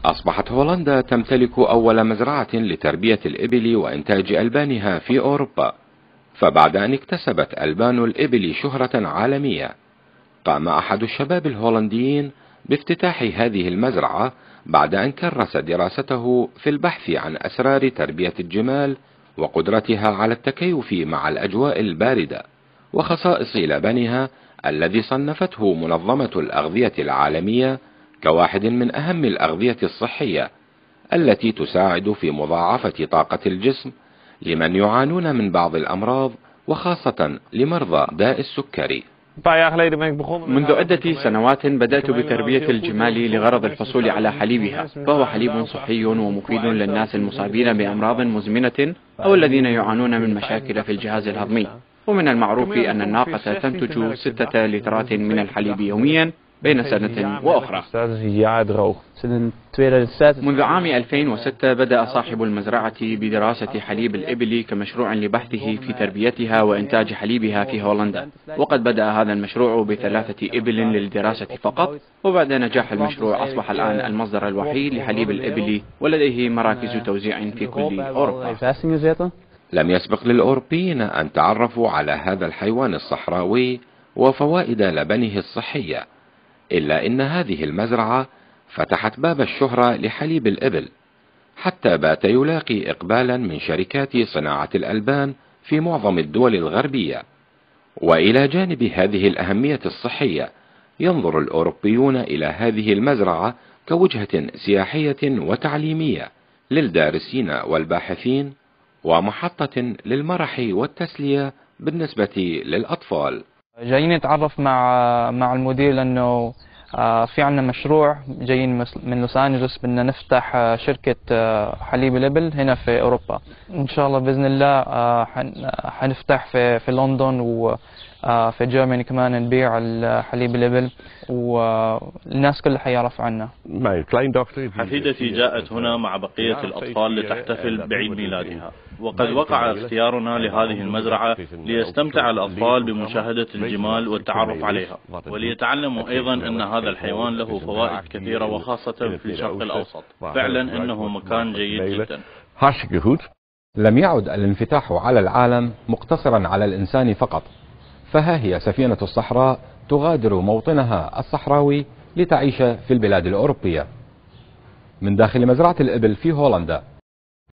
أصبحت هولندا تمتلك أول مزرعة لتربية الإبل وإنتاج ألبانها في أوروبا، فبعد أن اكتسبت ألبان الإبل شهرة عالمية، قام أحد الشباب الهولنديين بافتتاح هذه المزرعة بعد أن كرس دراسته في البحث عن أسرار تربية الجمال وقدرتها على التكيف مع الأجواء الباردة وخصائص لبنها الذي صنفته منظمة الأغذية العالمية كواحد من أهم الأغذية الصحية التي تساعد في مضاعفة طاقة الجسم لمن يعانون من بعض الأمراض وخاصة لمرضى داء السكري. منذ عدة سنوات بدأت بتربية الجمال لغرض الحصول على حليبها، فهو حليب صحي ومفيد للناس المصابين بأمراض مزمنة أو الذين يعانون من مشاكل في الجهاز الهضمي. ومن المعروف أن الناقة تنتج 6 لترات من الحليب يوميا بين سنة وأخرى. منذ عام 2006 بدأ صاحب المزرعة بدراسة حليب الإبل كمشروع لبحثه في تربيتها وإنتاج حليبها في هولندا، وقد بدأ هذا المشروع ب3 إبل للدراسة فقط، وبعد نجاح المشروع أصبح الآن المصدر الوحيد لحليب الإبل ولديه مراكز توزيع في كل أوروبا. لم يسبق للأوروبيين أن تعرفوا على هذا الحيوان الصحراوي وفوائد لبنه الصحية، إلا إن هذه المزرعة فتحت باب الشهرة لحليب الإبل، حتى بات يلاقي إقبالا من شركات صناعة الألبان في معظم الدول الغربية. وإلى جانب هذه الأهمية الصحية، ينظر الأوروبيون إلى هذه المزرعة كوجهة سياحية وتعليمية للدارسين والباحثين، ومحطة للمرح والتسلية بالنسبة للأطفال. جايين نتعرف مع المدير لأنه في عنا مشروع جايين من لوس أنجلوس، بدنا نفتح شركة حليب الإبل هنا في أوروبا إن شاء الله بإذن الله. حنفتح في لندن وفي جيرماني كمان نبيع حليب الإبل والناس كلها حيعرف عنا. حفيدتي جاءت هنا مع بقية الأطفال لتحتفل بعيد ميلادها، وقد وقع اختيارنا لهذه المزرعة ليستمتع الأطفال بمشاهدة الجمال والتعرف عليها، وليتعلموا أيضا أن هذا الحيوان له فوائد كثيرة وخاصة في الشرق الأوسط. فعلا إنه مكان جيد جدا. لم يعد الانفتاح على العالم مقتصرا على الإنسان فقط، فها هي سفينة الصحراء تغادر موطنها الصحراوي لتعيش في البلاد الأوروبية. من داخل مزرعة الإبل في هولندا